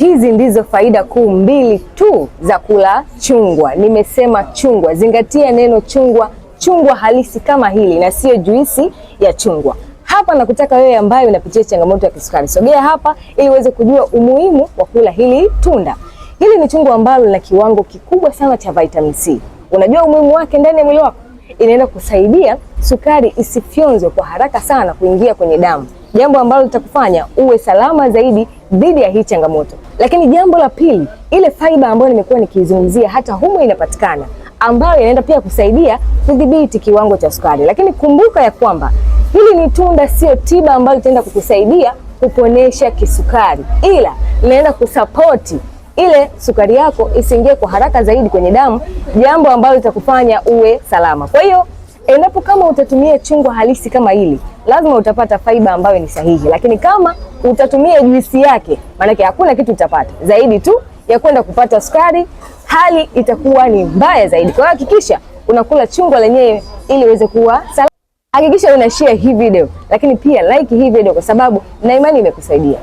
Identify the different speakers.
Speaker 1: Hizi ndizo faida kuu mbili tu za kula chungwa. Nimesema chungwa, zingatia neno chungwa, chungwa halisi kama hili na sio juisi ya chungwa. Hapa nakutaka wewe ambaye unapitia changamoto ya kisukari, sogea hapa ili uweze kujua umuhimu wa kula hili tunda. Hili ni chungwa ambalo lina kiwango kikubwa sana cha vitamin C. Unajua umuhimu wake ndani ya mwili wako? Inaenda kusaidia sukari isifyonzwe kwa haraka sana kuingia kwenye damu, jambo ambalo litakufanya uwe salama zaidi dhidi ya hii changamoto. Lakini jambo la pili, ile fiber ambayo nimekuwa nikizungumzia hata humu inapatikana, ambayo inaenda pia kusaidia kudhibiti kiwango cha sukari. Lakini kumbuka ya kwamba hili ni tunda, sio tiba ambayo itaenda kukusaidia kuponesha kisukari, ila linaenda kusapoti ile sukari yako isiingie kwa haraka zaidi kwenye damu, jambo ambalo litakufanya uwe salama. Kwa hiyo endapo kama utatumia chungwa halisi kama hili, lazima utapata fiber ambayo ni sahihi. Lakini kama utatumia juisi yake, maanake hakuna kitu utapata zaidi tu ya kwenda kupata sukari, hali itakuwa ni mbaya zaidi. Kwa hiyo hakikisha unakula chungwa lenyewe ili uweze kuwa salama. Hakikisha una share hii video, lakini pia like hii video kwa sababu na imani imekusaidia.